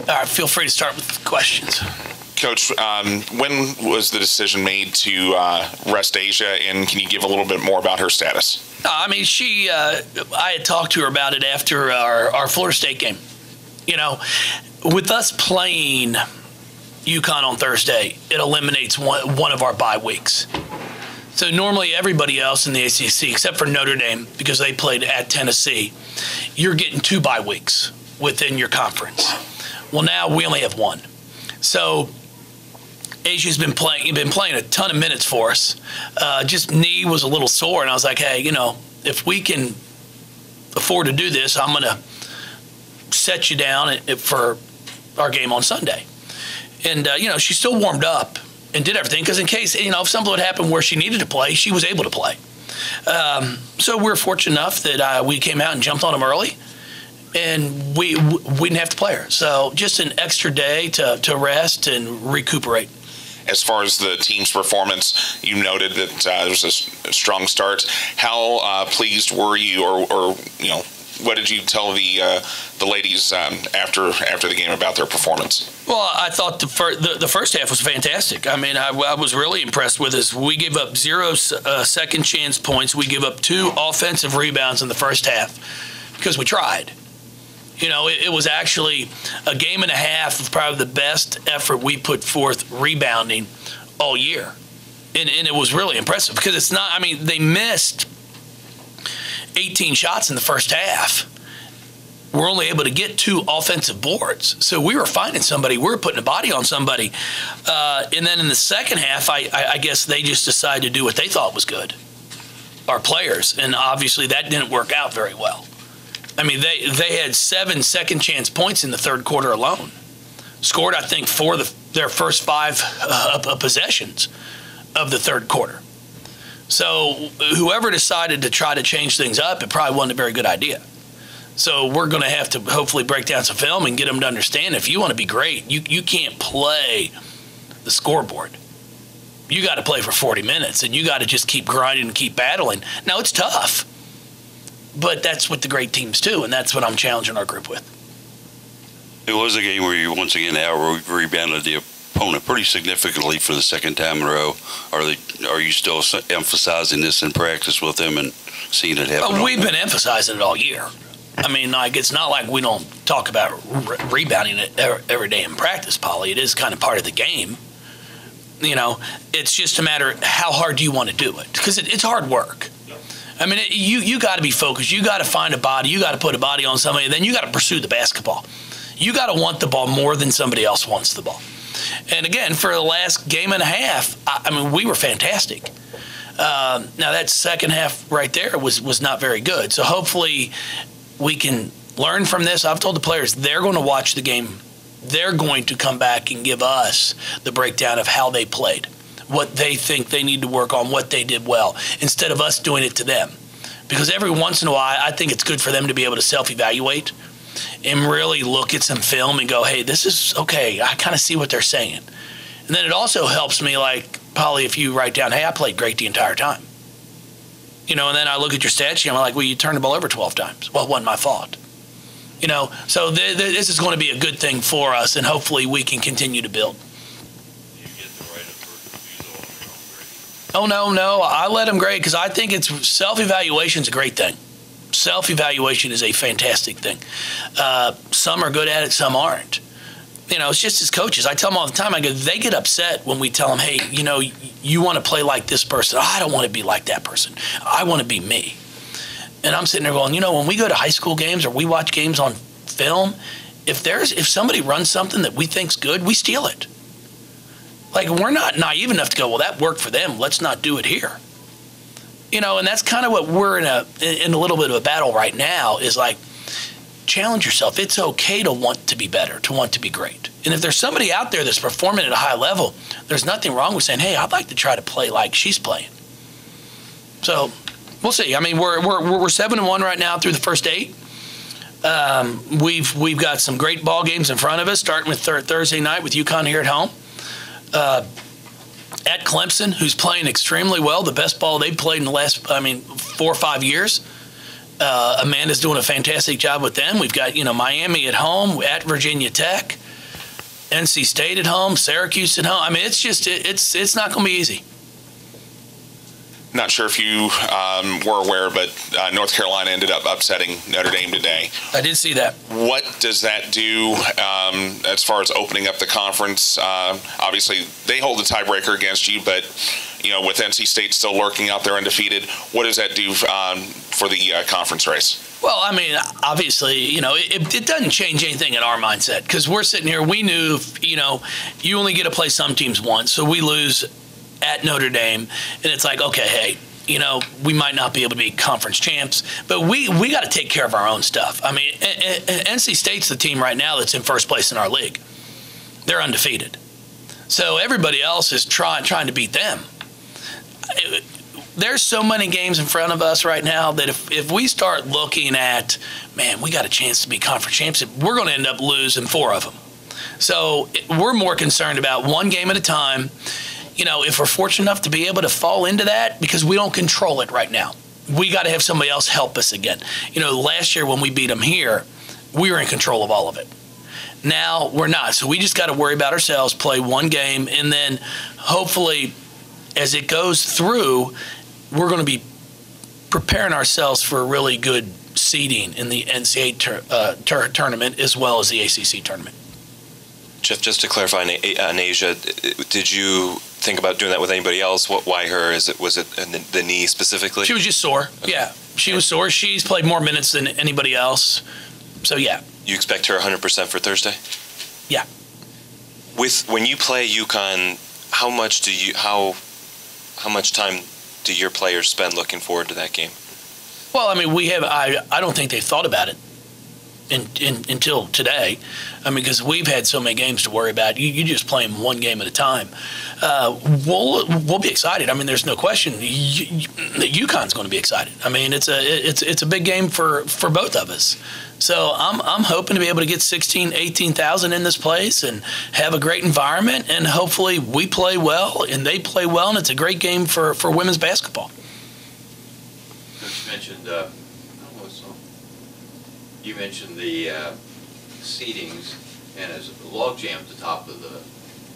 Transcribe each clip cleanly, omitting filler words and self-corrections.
All right, feel free to start with questions. Coach, when was the decision made to rest Asia, and can you give a little bit more about her status? I mean, I had talked to her about it after our Florida State game. You know, with us playing UConn on Thursday, it eliminates one of our bye weeks. So normally everybody else in the ACC, except for Notre Dame, because they played at Tennessee, you're getting 2 bye weeks within your conference. Well, now we only have 1. So Asia's been playing a ton of minutes for us. Just knee was a little sore, and I was like, hey, you know, if we can afford to do this, I'm going to set you down for our game on Sunday. And, you know, she still warmed up and did everything because in case, you know, if something would happen where she needed to play, she was able to play. So we're fortunate enough that we came out and jumped on them early, and we didn't have to play her. So just an extra day to rest and recuperate. As far as the team's performance, you noted that there was a strong start. How pleased were you, or you know, what did you tell the ladies after the game about their performance? Well, I thought the first half was fantastic. I mean, I was really impressed with us. We gave up 0 second chance points. We gave up 2 offensive rebounds in the first half because we tried. You know, it was actually a game and a half of probably the best effort we put forth rebounding all year. And it was really impressive because it's not, I mean, they missed 18 shots in the first half. We're only able to get 2 offensive boards. So we were finding somebody. We were putting a body on somebody. And then in the second half, I guess they just decided to do what they thought was good, our players. And obviously that didn't work out very well. I mean, they had 7 second chance points in the third quarter alone. Scored, I think, their first 5 possessions of the third quarter. So whoever decided to try to change things up, it probably wasn't a very good idea. So we're going to have to hopefully break down some film and get them to understand if you want to be great, you can't play the scoreboard. You got to play for 40 minutes, and you got to just keep grinding and keep battling. Now, it's tough. But that's what the great teams do, and that's what I'm challenging our group with. It was a game where you once again out-rebounded the opponent pretty significantly for the second time in a row. Are you still emphasizing this in practice with them and seeing it happen? We've been emphasizing it all year. I mean, like, it's not like we don't talk about rebounding it every day in practice, Polly. It is kind of part of the game. You know, it's just a matter of how hard do you want to do it, because it's hard work. I mean, you got to be focused. You got to find a body. You got to put a body on somebody. And then you got to pursue the basketball. You got to want the ball more than somebody else wants the ball. And again, for the last game and a half, I mean, we were fantastic. Now that second half right there was not very good. So hopefully we can learn from this. I've told the players they're going to watch the game. They're going to come back and give us the breakdown of how they played, what they think they need to work on, what they did well, instead of us doing it to them. Because every once in a while, I think it's good for them to be able to self-evaluate and really look at some film and go, hey, this is okay. I kind of see what they're saying. And then it also helps me, like, Polly, if you write down, hey, I played great the entire time. You know, and then I look at your stat sheet, I'm like, well, you turned the ball over 12 times. Well, it wasn't my fault. You know, so this is going to be a good thing for us, and hopefully we can continue to build. Oh, no, I let them grade because I think it's self-evaluation is a great thing. Self-evaluation is a fantastic thing. Some are good at it, some aren't. You know, it's just as coaches. I tell them all the time, I go, they get upset when we tell them, hey, you know, you want to play like this person. I don't want to be like that person. I want to be me. And I'm sitting there going, you know, when we go to high school games or we watch games on film, if somebody runs something that we think's good, we steal it. Like, we're not naive enough to go, well, that worked for them. Let's not do it here. You know, and that's kind of what we're in a little bit of a battle right now is like, challenge yourself. It's okay to want to be better, to want to be great. And if there's somebody out there that's performing at a high level, there's nothing wrong with saying, hey, I'd like to try to play like she's playing. So we'll see. I mean, we're 7-1 right now through the first 8. We've got some great ball games in front of us, starting with Thursday night with UConn here at home. At Clemson, who's playing extremely well, the best ball they've played in the last, 4 or 5 years. Amanda's doing a fantastic job with them. We've got, Miami at home, at Virginia Tech. NC State at home, Syracuse at home. I mean, it's just it's not going to be easy. Not sure if you were aware, but North Carolina ended up upsetting Notre Dame today. I did see that. What does that do as far as opening up the conference? Obviously, they hold the tiebreaker against you, but with NC State still lurking out there undefeated, what does that do for the conference race? Well, I mean, obviously, it doesn't change anything in our mindset because we're sitting here. We knew, you only get to play some teams once, so we lose at Notre Dame, and it's like, okay, hey, we might not be able to be conference champs, but we got to take care of our own stuff. I mean, NC State's the team right now that's in first place in our league. They're undefeated. So everybody else is trying to beat them. There's so many games in front of us right now that if we start looking at, man, we got a chance to be conference champs, we're going to end up losing 4 of them. So we're more concerned about one game at a time. If we're fortunate enough to be able to fall into that, because we don't control it right now. We got to have somebody else help us again. Last year when we beat them here, we were in control of all of it. Now we're not. So we just got to worry about ourselves, play one game, and then hopefully as it goes through, we're going to be preparing ourselves for a really good seeding in the NCAA tournament as well as the ACC tournament. Jeff, just to clarify on Asia, did you think about doing that with anybody else? Why her? Was it the knee specifically? She was just sore. Okay. Yeah, she was sore. She's played more minutes than anybody else. So yeah. You expect her 100% for Thursday? Yeah. When you play UConn, how much time do your players spend looking forward to that game? Well, I mean, I don't think they thought about it until today. I mean, because we've had so many games to worry about. You just play them one game at a time. We'll be excited. I mean, there's no question. UConn's going to be excited. I mean, it's a big game for both of us. So I'm hoping to be able to get 18,000 in this place and have a great environment, and hopefully we play well and they play well, and it's a great game for women's basketball. You mentioned the seedings, and as a log jam at the top of the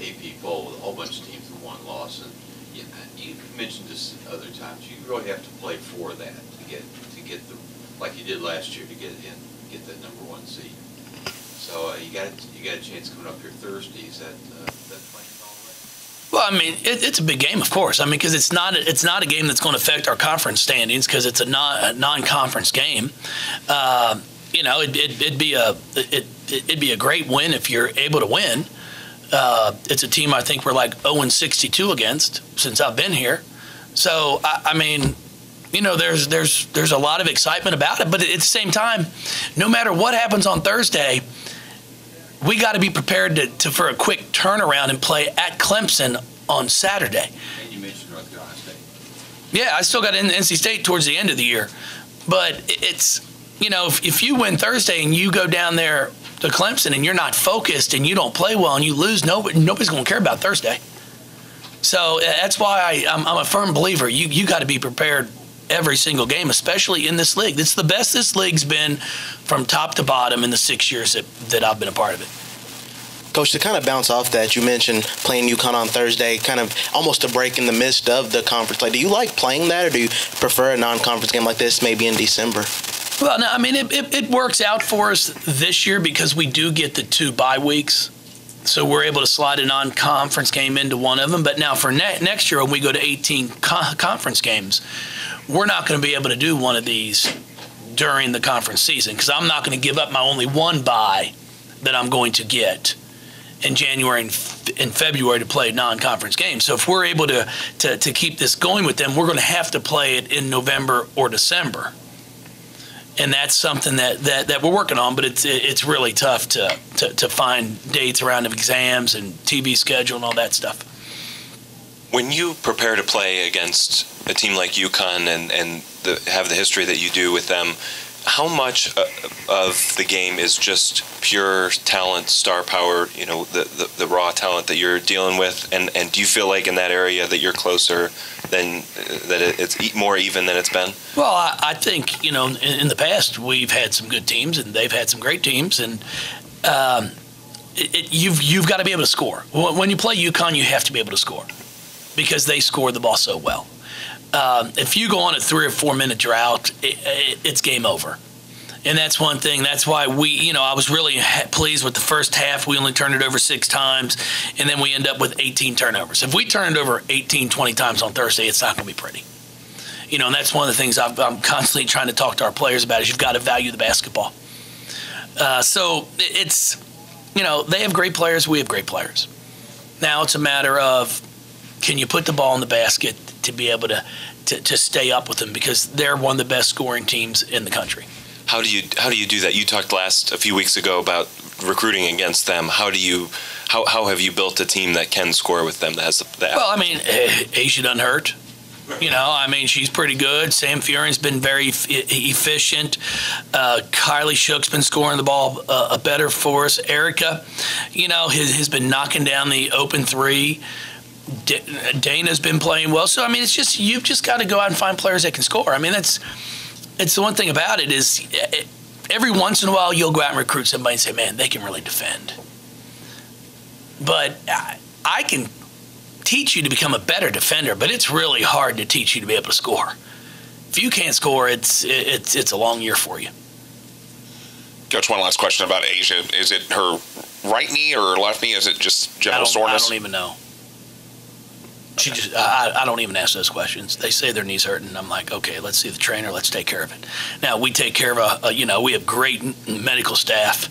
AP poll with a whole bunch of teams with one loss, and you mentioned this other times. You really have to play for that to get the, like you did last year, to get that #1 seed. So you got a chance coming up here Thursday. Is that playing all right? Well, I mean, it's a big game, of course. I mean, because it's not a game that's going to affect our conference standings because it's a non-conference game. It'd be a great win if you're able to win. It's a team I think we're like 0-62 against since I've been here. So I mean, there's a lot of excitement about it. But at the same time, no matter what happens on Thursday, we got to be prepared for a quick turnaround and play at Clemson on Saturday. And you mentioned North Carolina State. Yeah, I still got NC State towards the end of the year, but it's. If you win Thursday and you go down there to Clemson and you're not focused and you don't play well and you lose, nobody's going to care about Thursday. So that's why I'm a firm believer. You got to be prepared every single game, especially in this league. It's the best this league's been from top to bottom in the 6 years that I've been a part of it. Coach, to kind of bounce off that, you mentioned playing UConn on Thursday, kind of almost a break in the midst of the conference. Like, do you like playing that, or do you prefer a non-conference game like this maybe in December? Well, no, I mean, it works out for us this year because we do get the 2 bye weeks. So we're able to slide a non-conference game into one of them. But now for next year, when we go to 18 conference games, we're not going to be able to do one of these during the conference season because I'm not going to give up my only 1 bye that I'm going to get in January and February to play non-conference games. So if we're able to keep this going with them, we're going to have to play it in November or December. And that's something that we're working on, but it's really tough to find dates around of exams and TV schedule and all that stuff. When you prepare to play against a team like UConn and have the history that you do with them, how much of the game is just pure talent, star power, the raw talent that you're dealing with? And do you feel like in that area that you're closer than that it's more even than it's been? Well, I think, in the past we've had some good teams and they've had some great teams. And you've got to be able to score. When you play UConn, you have to be able to score because they score the ball so well. If you go on a 3 or 4 minute drought, it's game over. And that's one thing. That's why I was really pleased with the first half. We only turned it over 6 times, and then we end up with 18 turnovers. If we turn it over 18, 20 times on Thursday, it's not going to be pretty. And that's one of the things I'm constantly trying to talk to our players about is you've got to value the basketball. So it's, they have great players. We have great players. Now it's a matter of can you put the ball in the basket to be able to stay up with them because they're one of the best scoring teams in the country. How do you do that? You talked a few weeks ago about recruiting against them. How have you built a team that can score with them that has that? Well, Asia doesn't hurt. She's pretty good. Sam Furion's been very efficient. Kylie Shook's been scoring the ball better for us. Erica, has been knocking down the open 3. Dana's been playing well. So, it's just you've just got to go out and find players that can score. It's the one thing about it is every once in a while you'll go out and recruit somebody and say, man, they can really defend. But I can teach you to become a better defender, but it's really hard to teach you to be able to score. If you can't score, it's a long year for you. Coach, one last question about Asia. Is it her right knee or left knee? Is it just general soreness? I don't even know. I don't even ask those questions. They say their knee's hurting. I'm like, okay, let's see the trainer. Let's take care of it. Now we take care of we have great medical staff,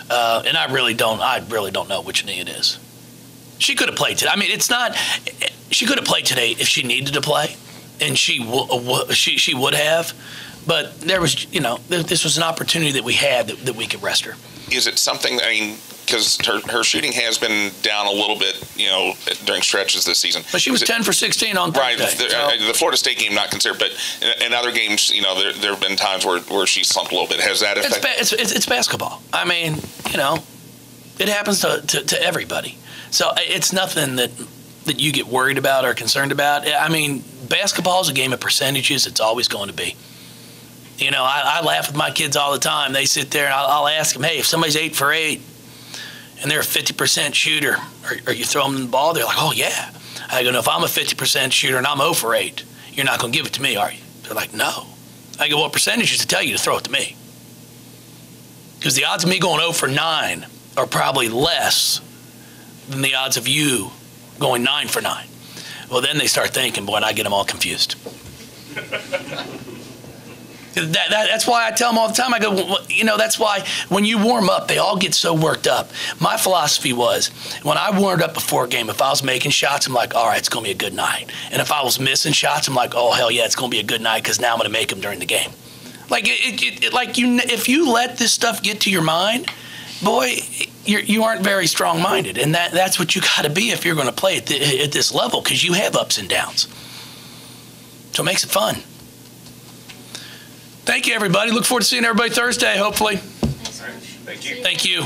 and I really don't know which knee it is. She could have played today. She could have played today if she needed to play, and she would have. But there was, this was an opportunity that we had that we could rest her. Is it something? Because her shooting has been down a little bit, during stretches this season. But she was 10 for 16 on Thursday. Right. The Florida State game not considered, but in other games, there have been times where she slumped a little bit. Has that affected? It's basketball. It happens to everybody. So it's nothing that you get worried about or concerned about. Basketball is a game of percentages. It's always going to be. I laugh with my kids all the time. They sit there and I'll ask them, hey, if somebody's 8 for 8 and they're a 50% shooter, are you throwing them the ball? They're like, oh, yeah. I go, no, if I'm a 50% shooter and I'm 0 for 8, you're not going to give it to me, are you? They're like, no. I go, what percentage is to tell you to throw it to me? Because the odds of me going 0 for 9 are probably less than the odds of you going 9 for 9. Well, then they start thinking, boy, and I get them all confused. That's why I tell them all the time. I go, that's why when you warm up, they all get so worked up. My philosophy was when I warmed up before a game, if I was making shots, I'm like, all right, it's going to be a good night. And if I was missing shots, I'm like, oh, hell yeah, it's going to be a good night because now I'm going to make them during the game. If you let this stuff get to your mind, boy, you aren't very strong-minded. And that's what you got to be if you're going to play at this level because you have ups and downs. So it makes it fun. Thank you, everybody. Look forward to seeing everybody Thursday, hopefully. Thank you. Thank you.